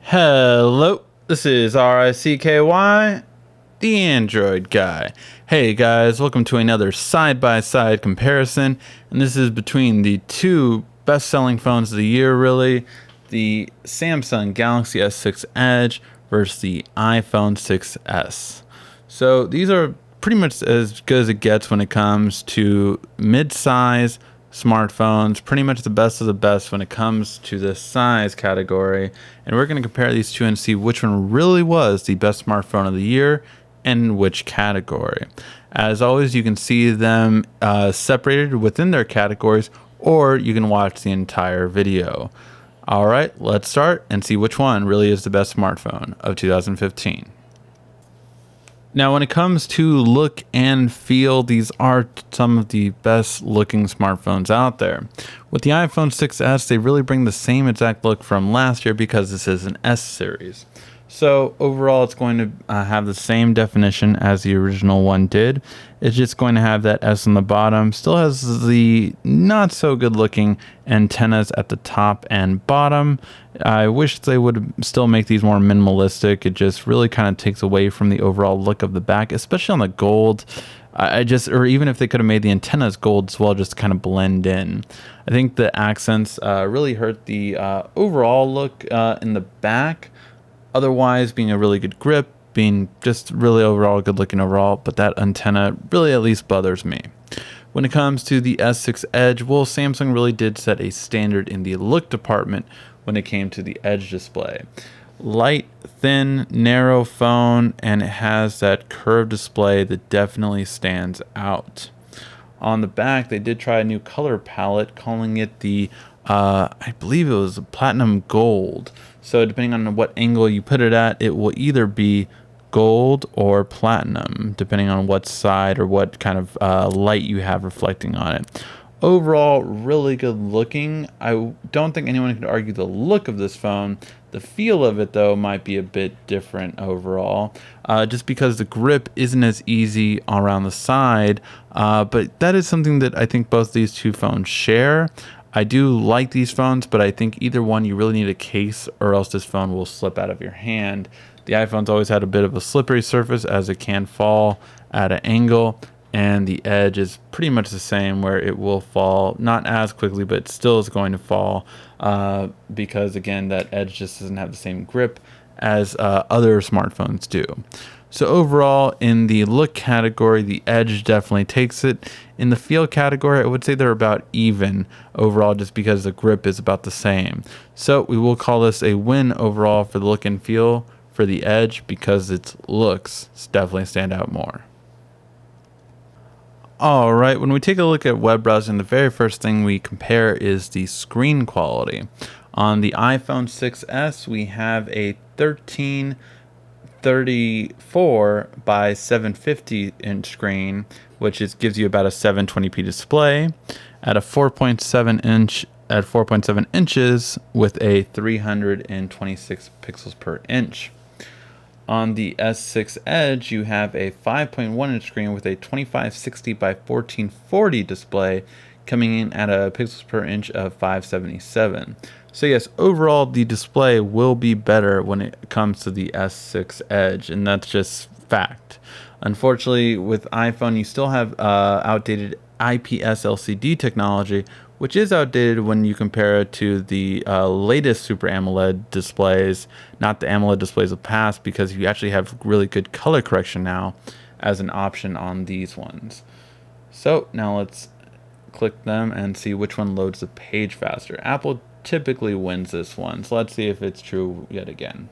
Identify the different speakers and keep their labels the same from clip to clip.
Speaker 1: Hello, this is RICKY, the Android guy. Hey guys, welcome to another side-by-side comparison, and this is between the two best-selling phones of the year, really, the Samsung Galaxy S6 Edge versus the iPhone 6s. So these are pretty much as good as it gets when it comes to mid-size smartphones, pretty much the best of the best when it comes to the size category. And we're going to compare these two and see which one really was the best smartphone of the year and which category. As always, you can see them separated within their categories, or you can watch the entire video. All right, let's start and see which one really is the best smartphone of 2015. Now, when it comes to look and feel, these are some of the best looking smartphones out there. With the iPhone 6s, they really bring the same exact look from last year because this is an S series. So overall, it's going to have the same definition as the original one did. It's just going to have that S on the bottom. Still has the not so good looking antennas at the top and bottom. I wish they would still make these more minimalistic. It just really kind of takes away from the overall look of the back, especially on the gold. Or even if they could have made the antennas gold as well, just to kind of blend in. I think the accents really hurt the overall look in the back. Otherwise, being a really good grip, being just really overall good looking overall, but that antenna really at least bothers me. When it comes to the S6 Edge, well, Samsung really did set a standard in the look department when it came to the Edge display. Light, thin, narrow phone, and it has that curved display that definitely stands out. On the back, they did try a new color palette, calling it the I believe it was platinum gold. So depending on what angle you put it at, it will either be gold or platinum, depending on what side or what kind of light you have reflecting on it. Overall, really good looking. I don't think anyone could argue the look of this phone. The feel of it, though, might be a bit different overall, just because the grip isn't as easy around the side. But that is something that I think both these two phones share. I do like these phones, but I think either one you really need a case or else this phone will slip out of your hand. The iPhone's always had a bit of a slippery surface as it can fall at an angle, and the Edge is pretty much the same where it will fall, not as quickly, but still is going to fall because, again, that Edge just doesn't have the same grip as other smartphones do. So overall, in the look category, the Edge definitely takes it. In the feel category, I would say they're about even overall just because the grip is about the same. So we will call this a win overall for the look and feel for the Edge because its looks definitely stand out more. All right, when we take a look at web browsing, the very first thing we compare is the screen quality. On the iPhone 6s, we have a 1334 by 750 inch screen, which gives you about a 720p display at a 4.7 inches with a 326 pixels per inch. On the S6 Edge, you have a 5.1 inch screen with a 2560 by 1440 display coming in at a pixels per inch of 577. So yes, overall the display will be better when it comes to the S6 Edge, and that's just fact. Unfortunately, with iPhone, you still have outdated IPS LCD technology, which is outdated when you compare it to the latest Super AMOLED displays, not the AMOLED displays of past, because you actually have really good color correction now as an option on these ones. So now let's click them and see which one loads the page faster. Apple typically wins this one, so let's see if it's true yet again.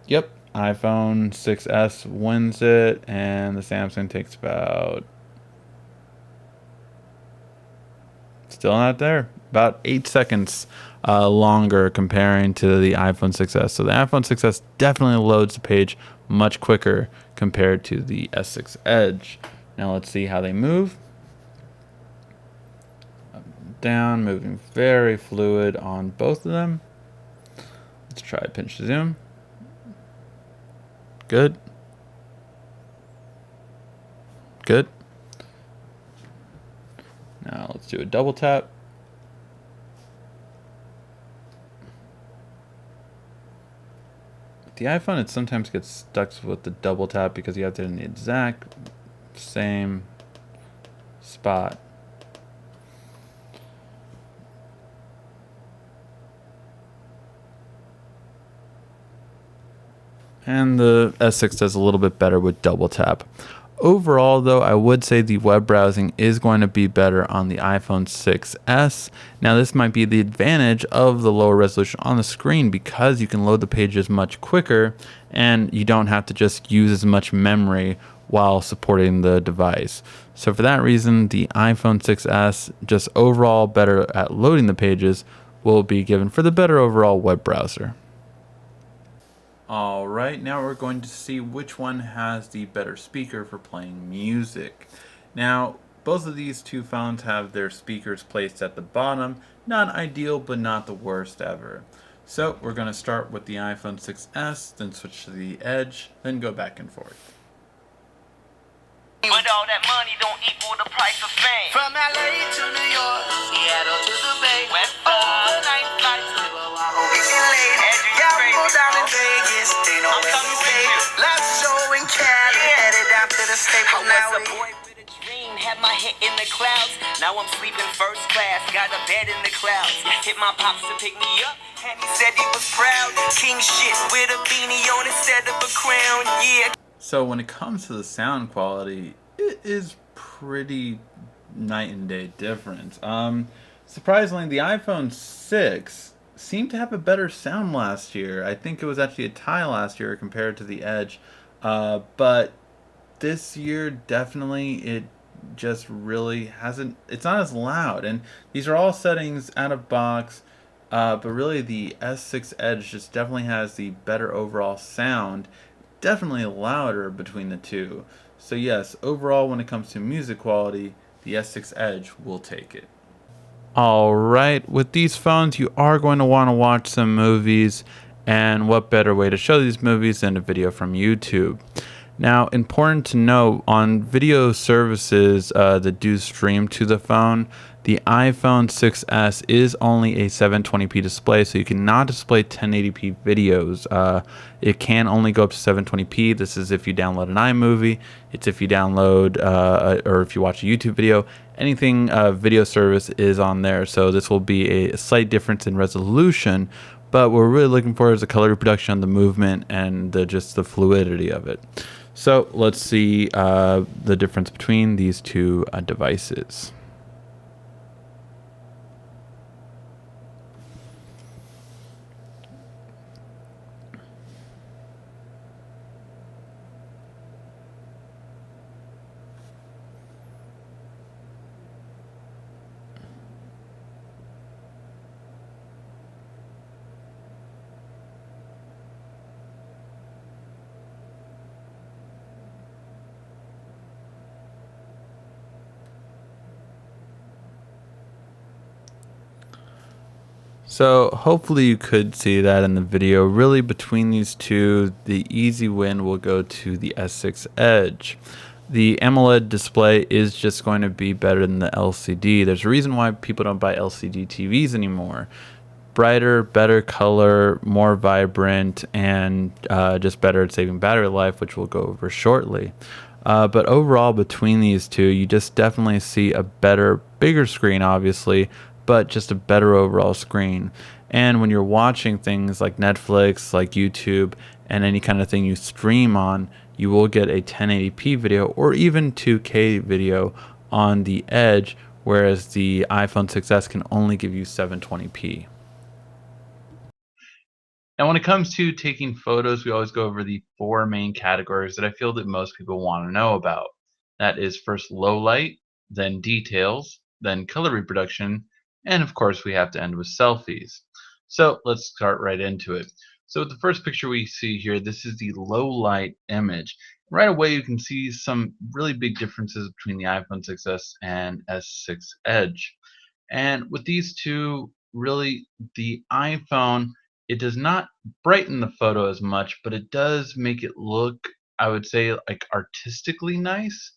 Speaker 1: Yep, iPhone 6s wins it, and the Samsung takes about... Still not there. About 8 seconds longer comparing to the iPhone 6s. So the iPhone 6s definitely loads the page much quicker compared to the S6 Edge. Now let's see how they move. Up and down, moving very fluid on both of them. Let's try pinch to zoom. Good. Good. Now let's do a double tap. The iPhone, it sometimes gets stuck with the double tap because you have to in the exact same spot. And the S6 does a little bit better with double tap. Overall, though, I would say the web browsing is going to be better on the iPhone 6s. Now, this might be the advantage of the lower resolution on the screen because you can load the pages much quicker and you don't have to just use as much memory while supporting the device. So, for that reason, the iPhone 6s, just overall better at loading the pages, will be given for the better overall web browser. All right, now we're going to see which one has the better speaker for playing music. Now, both of these two phones have their speakers placed at the bottom. Not ideal, but not the worst ever. So we're going to start with the iPhone 6s, then switch to the Edge, then go back and forth.
Speaker 2: But all that money don't equal the price of fame. From LA to New York, Seattle to the Bay, West overnight flights to Oahu, getting late. Yeah, we go down in Vegas, they know where we stay. Last show in Cali, headed down to the Staples now. I was a boy with a dream, had my head in the clouds. Now I'm sleeping first class, got a bed in the clouds. Hit my pops to pick me up, and he said he was proud. King shit with a beanie on instead of a crown, yeah.
Speaker 1: So when it comes to the sound quality, it is pretty night and day difference. Surprisingly, the iPhone 6 seemed to have a better sound last year. I think it was actually a tie last year compared to the Edge. But this year, definitely, it just really hasn't, it's not as loud. And these are all settings out of box. But really, the S6 Edge just definitely has the better overall sound, definitely louder between the two. So yes, overall when it comes to music quality, the S6 Edge will take it. All right, with these phones, you are going to want to watch some movies, and what better way to show these movies than a video from YouTube? Now, important to note on video services that do stream to the phone, the iPhone 6s is only a 720p display, so you cannot display 1080p videos. It can only go up to 720p. This is if you download an iMovie. It's if you download or if you watch a YouTube video. Anything video service is on there, so this will be a slight difference in resolution. But what we're really looking for is the color reproduction, the movement, and just the fluidity of it. So let's see the difference between these two devices. So hopefully you could see that in the video. Really between these two, the easy win will go to the S6 Edge. The AMOLED display is just going to be better than the LCD. There's a reason why people don't buy LCD TVs anymore. Brighter, better color, more vibrant, and just better at saving battery life, which we'll go over shortly. But overall, between these two, you just definitely see a better, bigger screen, obviously, but just a better overall screen. And when you're watching things like Netflix, like YouTube, and any kind of thing you stream on, you will get a 1080p video or even 2K video on the Edge, whereas the iPhone 6s can only give you 720p. Now, when it comes to taking photos, we always go over the four main categories that I feel that most people want to know about. That is first low light, then details, then color reproduction, and of course we have to end with selfies. So let's start right into it. So the first picture we see here, this is the low light image. Right away you can see some really big differences between the iPhone 6s and S6 Edge. And with these two, really, the iPhone, it does not brighten the photo as much, but it does make it look, I would say, like artistically nice,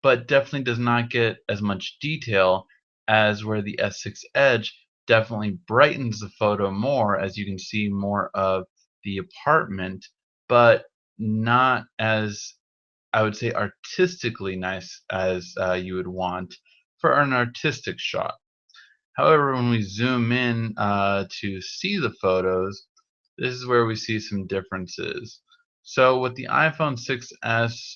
Speaker 1: but definitely does not get as much detail as where the S6 Edge definitely brightens the photo more, as you can see more of the apartment but not as, I would say, artistically nice as you would want for an artistic shot. However, when we zoom in to see the photos, this is where we see some differences. So with the iPhone 6s,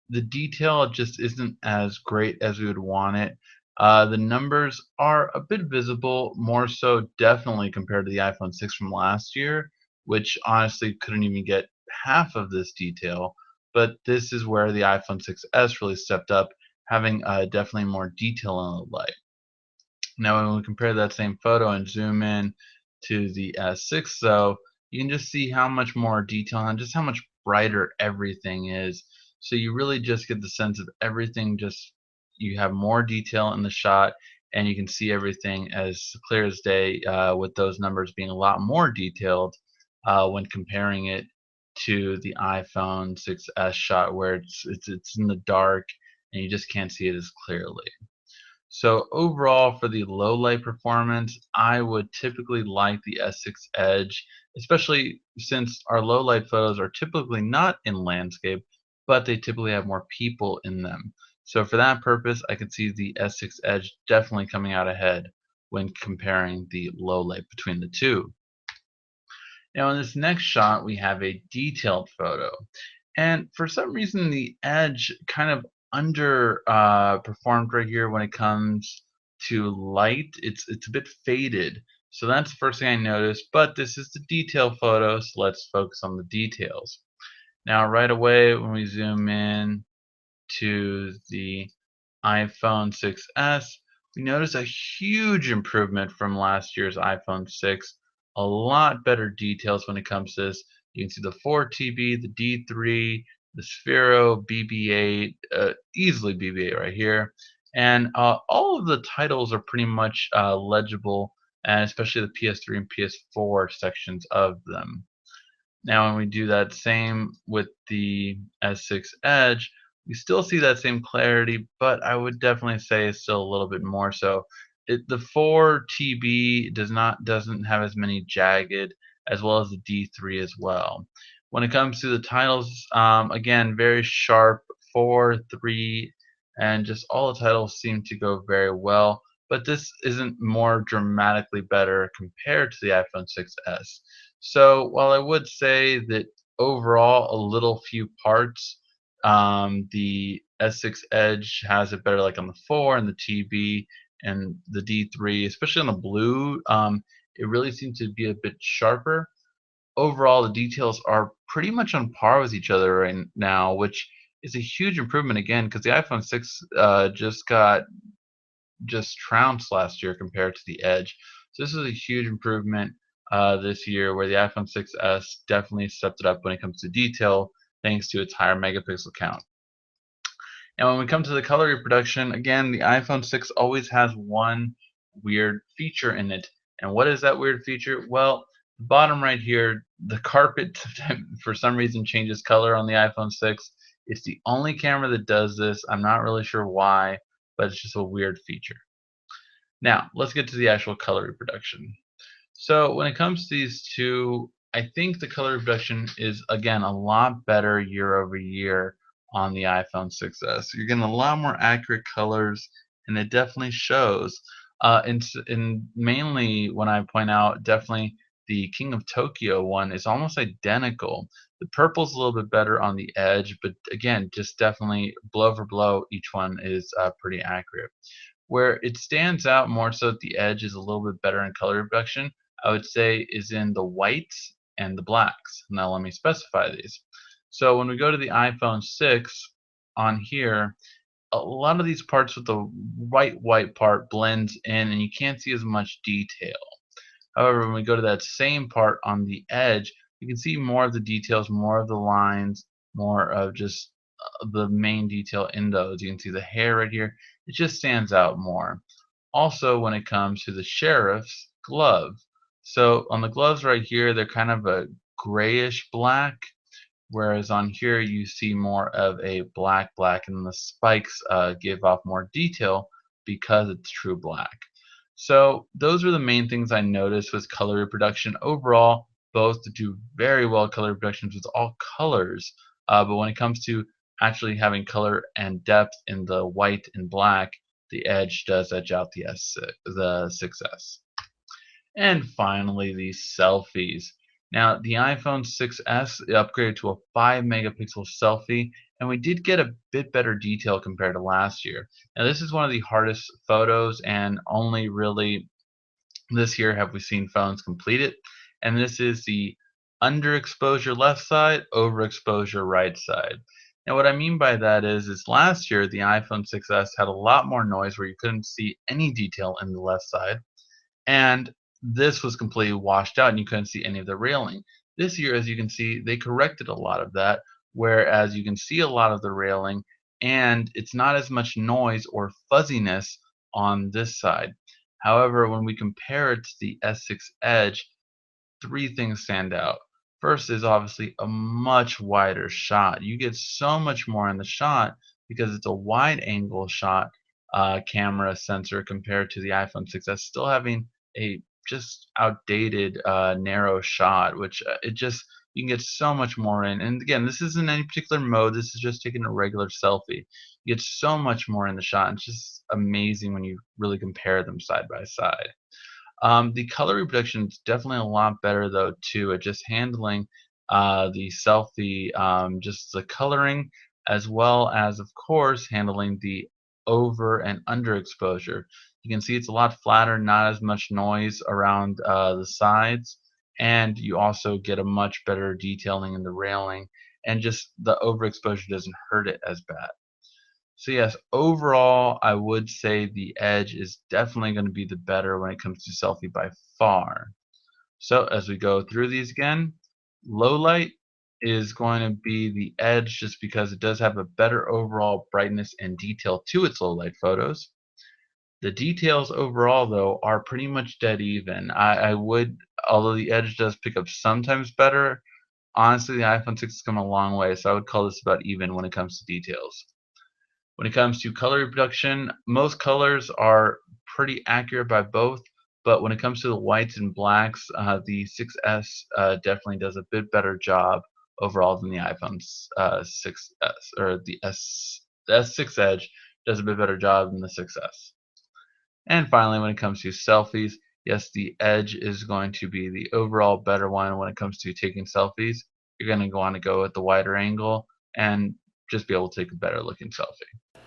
Speaker 1: the detail just isn't as great as we would want it. The numbers are a bit visible, more so definitely compared to the iPhone 6 from last year, which honestly couldn't even get half of this detail. But this is where the iPhone 6s really stepped up, having definitely more detail in the light. Now, when we compare that same photo and zoom in to the S6, though, you can just see how much more detail and just how much brighter everything is. So you really just get the sense of everything. Just you have more detail in the shot, and you can see everything as clear as day. With those numbers being a lot more detailed when comparing it to the iPhone 6s shot, where it's in the dark and you just can't see it as clearly. So overall, for the low light performance, I would typically like the S6 Edge, especially since our low light photos are typically not in landscape, but they typically have more people in them. So for that purpose, I could see the S6 Edge definitely coming out ahead when comparing the low light between the two. Now in this next shot, we have a detailed photo. And for some reason, the Edge kind of under performed right here when it comes to light. It's a bit faded. So that's the first thing I noticed. But this is the detail photo, so let's focus on the details. Now right away, when we zoom in to the iPhone 6s, we notice a huge improvement from last year's iPhone 6. A lot better details when it comes to this. You can see the 4TB, the D3, the Sphero, BB8, easily BB8 right here. And all of the titles are pretty much legible, and especially the PS3 and PS4 sections of them. Now, when we do that same with the S6 Edge, we still see that same clarity, but I would definitely say it's still a little bit more so. The 4TB doesn't have as many jagged as well as the D3 as well. When it comes to the titles, again, very sharp 4, 3, and just all the titles seem to go very well. But this isn't more dramatically better compared to the iPhone 6s. So while I would say that overall a little few parts, the S6 Edge has it better like on the 4 and the TB and the D3, especially on the blue. It really seems to be a bit sharper. Overall, the details are pretty much on par with each other right now, which is a huge improvement again because the iPhone 6 just got just trounced last year compared to the Edge. So this is a huge improvement this year, where the iPhone 6s definitely stepped it up when it comes to detail, thanks to its higher megapixel count. And when we come to the color reproduction, again, the iPhone 6 always has one weird feature in it. And what is that weird feature? Well, the bottom right here, the carpet for some reason changes color on the iPhone 6. It's the only camera that does this. I'm not really sure why, but it's just a weird feature. Now, let's get to the actual color reproduction. So when it comes to these two, I think the color reproduction is again a lot better year over year on the iPhone 6s. You're getting a lot more accurate colors, and it definitely shows. And mainly when I point out, definitely the King of Tokyo one is almost identical. The purple's a little bit better on the edge, but again, just definitely blow for blow, each one is pretty accurate. Where it stands out more so at the edge is a little bit better in color reproduction, I would say, is in the whites and the blacks. Now let me specify these. So when we go to the iPhone 6 on here, a lot of these parts with the white part blends in and you can't see as much detail. However, when we go to that same part on the edge, you can see more of the details, more of the lines, more of just the main detail in those. You can see the hair right here. It just stands out more. Also, when it comes to the sheriff's glove. So on the gloves right here, they're kind of a grayish black, whereas on here you see more of a black, and the spikes give off more detail because it's true black. So those are the main things I noticed with color reproduction. Overall, both do very well color reproductions with all colors. But when it comes to actually having color and depth in the white and black, the Edge does edge out the 6S. And finally, the selfies. Now, the iPhone 6S upgraded to a 5 megapixel selfie, and we did get a bit better detail compared to last year. Now, this is one of the hardest photos, and only really this year have we seen phones complete it. And this is the underexposure left side, overexposure right side. Now, what I mean by that is last year the iPhone 6S had a lot more noise where you couldn't see any detail in the left side, and this was completely washed out and you couldn't see any of the railing. This year, as you can see, they corrected a lot of that, whereas you can see a lot of the railing and it's not as much noise or fuzziness on this side. However, when we compare it to the S6 Edge, three things stand out. First is obviously a much wider shot. You get so much more in the shot because it's a wide angle shot camera sensor compared to the iPhone 6s still having a just outdated narrow shot, which it just you can get so much more in. And again, this isn't any particular mode. This is just taking a regular selfie. You get so much more in the shot. It's just amazing when you really compare them side by side. The color reproduction is definitely a lot better though too at just handling the selfie, just the coloring, as well as of course handling the over and under exposure. You can see it's a lot flatter, not as much noise around the sides, and you also get a much better detailing in the railing, and just the overexposure doesn't hurt it as bad. So yes, overall, I would say the Edge is definitely going to be the better when it comes to selfie by far. So as we go through these again, low light is going to be the Edge just because it does have a better overall brightness and detail to its low light photos. The details overall, though, are pretty much dead even. I would, although the Edge does pick up sometimes better, honestly, the iPhone 6 has come a long way, so I would call this about even when it comes to details. When it comes to color reproduction, most colors are pretty accurate by both, but when it comes to the whites and blacks, the 6S definitely does a bit better job overall than the iPhone's 6S, or the S6 Edge does a bit better job than the 6S. And finally, when it comes to selfies, yes, the Edge is going to be the overall better one when it comes to taking selfies. You're going to want to go with the wider angle and just be able to take a better looking selfie.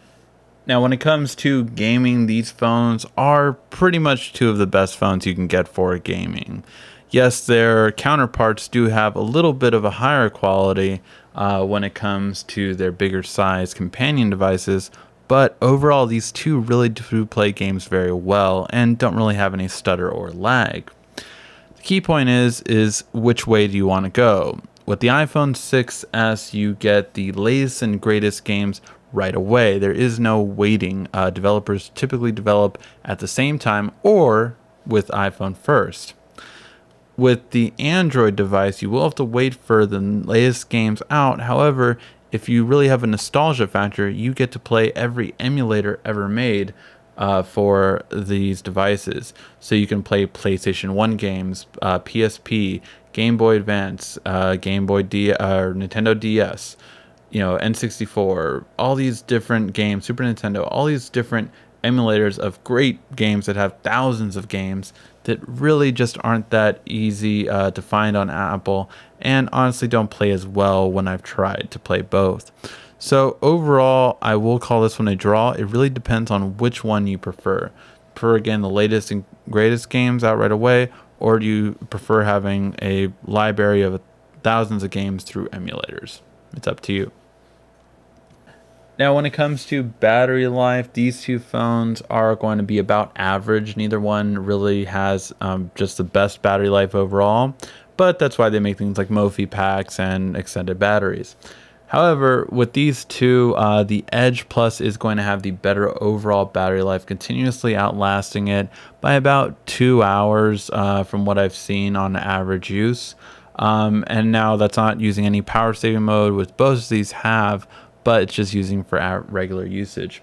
Speaker 1: Now, when it comes to gaming, these phones are pretty much two of the best phones you can get for gaming. Yes, their counterparts do have a little bit of a higher quality when it comes to their bigger size companion devices, but overall, these two really do play games very well and don't really have any stutter or lag. The key point is which way do you want to go? With the iPhone 6s, you get the latest and greatest games right away. There is no waiting. Developers typically develop at the same time or with iPhone first. With the Android device, you will have to wait for the latest games out. However, if you really have a nostalgia factor, you get to play every emulator ever made for these devices. So you can play PlayStation 1 games, PSP, Game Boy Advance, Game Boy D, Nintendo DS, N64, all these different games, Super Nintendo, all these different emulators of great games that have thousands of games that really just aren't that easy to find on Apple, and honestly don't play as well when I've tried to play both. So overall, I will call this one a draw. It really depends on which one you prefer. Prefer again the latest and greatest games out right away, or do you prefer having a library of thousands of games through emulators? It's up to you. Now, when it comes to battery life, these two phones are going to be about average. Neither one really has just the best battery life overall, but that's why they make things like Mophie packs and extended batteries. However, with these two, the Edge Plus is going to have the better overall battery life, continuously outlasting it by about 2 hours from what I've seen on average use. And now that's not using any power saving mode, which both of these have, but it's just using for regular usage.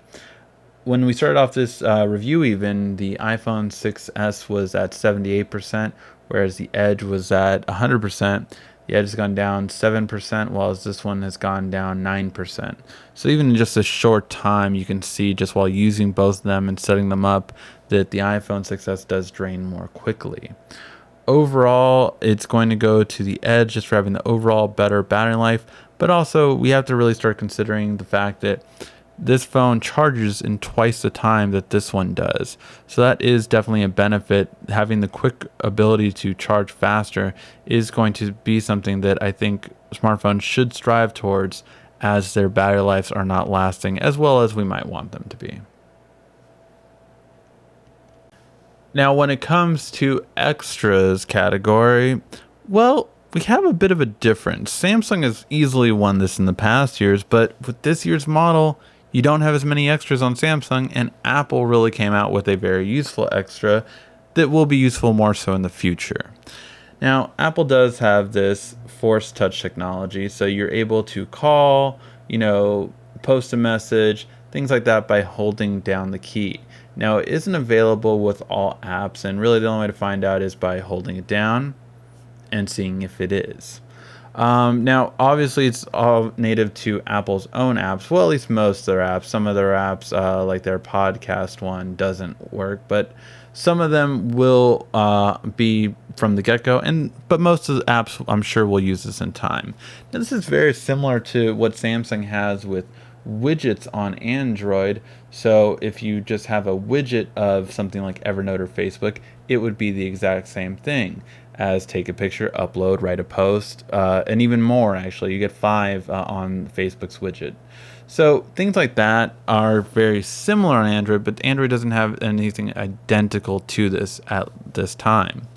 Speaker 1: when we started off this review, even the iPhone 6s was at 78%, whereas the Edge was at 100%. The Edge has gone down 7%, whilst this one has gone down 9%. So even in just a short time, you can see just while using both of them and setting them up that the iPhone 6s does drain more quickly. Overall, it's going to go to the Edge just for having the overall better battery life, but also we have to really start considering the fact that this phone charges in twice the time that this one does. So that is definitely a benefit. Having the quick ability to charge faster is going to be something that I think smartphones should strive towards, as their battery lives are not lasting as well as we might want them to be. Now, when it comes to extras category, well, we have a bit of a difference. Samsung has easily won this in the past years, but with this year's model, you don't have as many extras on Samsung, and Apple really came out with a very useful extra that will be useful more so in the future. Now, Apple does have this Force Touch technology, so you're able to call, post a message, things like that by holding down the key. Now, it isn't available with all apps, and really the only way to find out is by holding it down and seeing if it is. Now, obviously, it's all native to Apple's own apps. Well, at least most of their apps. Some of their apps, like their podcast one, doesn't work, but some of them will be from the get-go. But most of the apps, I'm sure, will use this in time. Now, this is very similar to what Samsung has with widgets on Android. So if you just have a widget of something like Evernote or Facebook, it would be the exact same thing as take a picture, upload, write a post, and even more. Actually, you get 5 on Facebook's widget. So things like that are very similar on Android, but Android doesn't have anything identical to this at this time.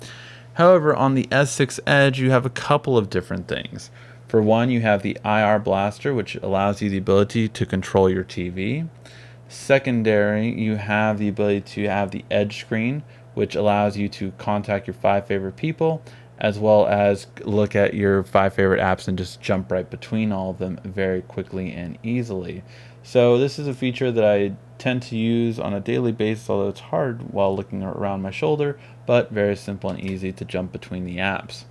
Speaker 1: However, on the S6 Edge, you have a couple of different things. For one, you have the IR Blaster, which allows you the ability to control your TV. Secondary, you have the ability to have the Edge screen, which allows you to contact your 5 favorite people, as well as look at your 5 favorite apps and just jump right between all of them very quickly and easily. So this is a feature that I tend to use on a daily basis, although it's hard while looking around my shoulder, but very simple and easy to jump between the apps.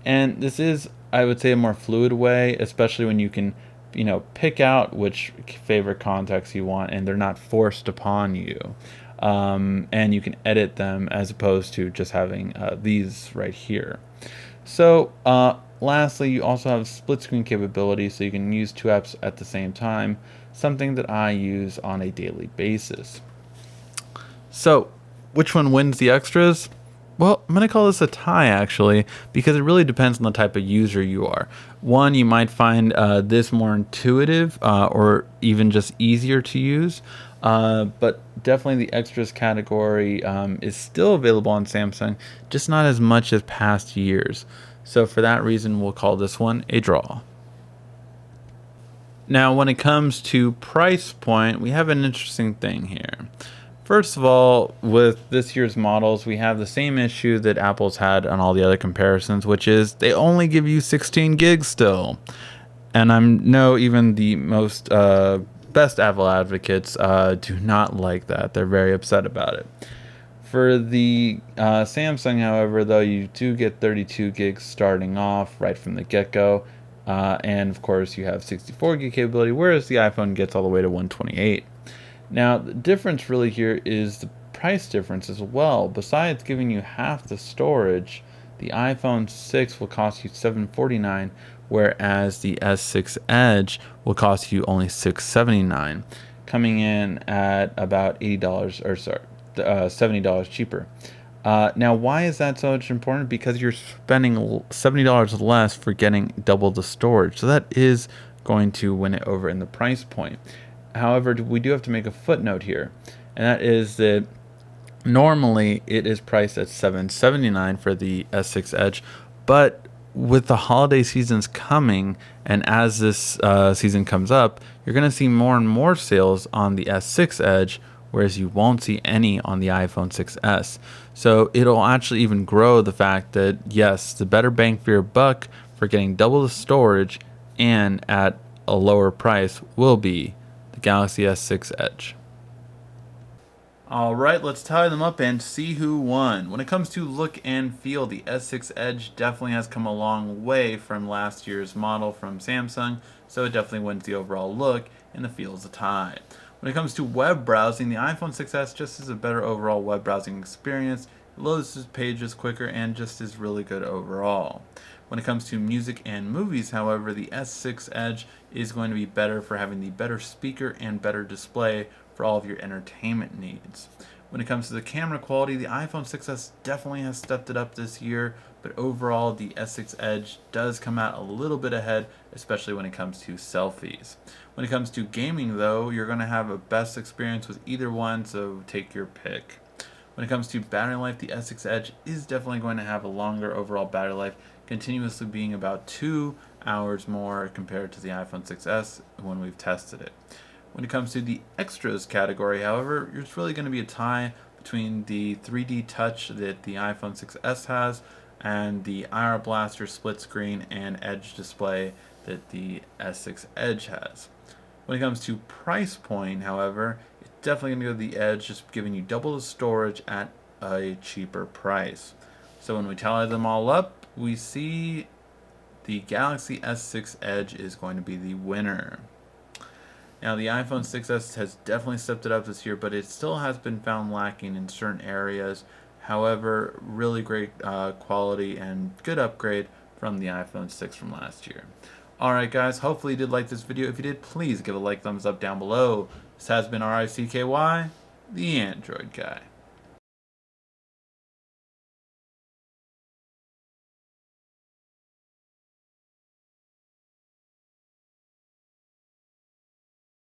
Speaker 1: And this is, I would say, a more fluid way, especially when you can pick out which favorite contacts you want and they're not forced upon you. And you can edit them as opposed to just having these right here. So lastly, you also have split screen capability, so you can use 2 apps at the same time, something that I use on a daily basis. So which one wins the extras? Well, I'm going to call this a tie, actually, because it really depends on the type of user you are. One, you might find this more intuitive or even just easier to use. But definitely the extras category is still available on Samsung, just not as much as past years. So for that reason, we'll call this one a draw. Now, when it comes to price point, we have an interesting thing here. First of all, with this year's models, we have the same issue that Apple's had on all the other comparisons, which is they only give you 16 gigs still. And I know even the most best Apple advocates do not like that. They're very upset about it. For the Samsung, however, though, you do get 32 gigs starting off right from the get-go. And of course, you have 64 gig capability, whereas the iPhone gets all the way to 128. Now, the difference really here is the price difference as well. Besides giving you half the storage, the iPhone 6 will cost you $749, whereas the S6 Edge will cost you only $679, coming in at about $80 or sorry, $70 cheaper. Now, why is that so much important? Because you're spending $70 less for getting double the storage. So that is going to win it over in the price point. However, we do have to make a footnote here, and that is that normally it is priced at $779 for the S6 Edge, but with the holiday seasons coming, and as this season comes up, you're going to see more and more sales on the S6 Edge, whereas you won't see any on the iPhone 6s. So it'll actually even grow the fact that, yes, the better bang for your buck for getting double the storage and at a lower price will be the Galaxy S6 Edge. Alright, let's tie them up and see who won. When it comes to look and feel, the S6 Edge definitely has come a long way from last year's model from Samsung, so it definitely wins the overall look, and the feel is a tie. When it comes to web browsing, the iPhone 6s just has a better overall web browsing experience. It loads its pages quicker and just is really good overall. When it comes to music and movies, however, the S6 Edge is going to be better for having the better speaker and better display for all of your entertainment needs. When it comes to the camera quality, the iPhone 6s definitely has stepped it up this year, but overall the S6 Edge does come out a little bit ahead, especially when it comes to selfies. When it comes to gaming though, you're going to have a best experience with either one, so take your pick. When it comes to battery life, the S6 Edge is definitely going to have a longer overall battery life, continuously being about 2 hours more compared to the iPhone 6s when we've tested it. When it comes to the extras category, however, it's really going to be a tie between the 3D touch that the iPhone 6s has and the IR Blaster split screen and edge display that the S6 Edge has. When it comes to price point, however, it's definitely going to go to the Edge, just giving you double the storage at a cheaper price. So when we tally them all up, we see the Galaxy S6 Edge is going to be the winner. Now, the iPhone 6s has definitely stepped it up this year, but it still has been found lacking in certain areas. However, really great quality and good upgrade from the iPhone 6 from last year. Alright guys, hopefully you did like this video. If you did, please give a like, thumbs up down below. This has been RICKY, the Android Guy.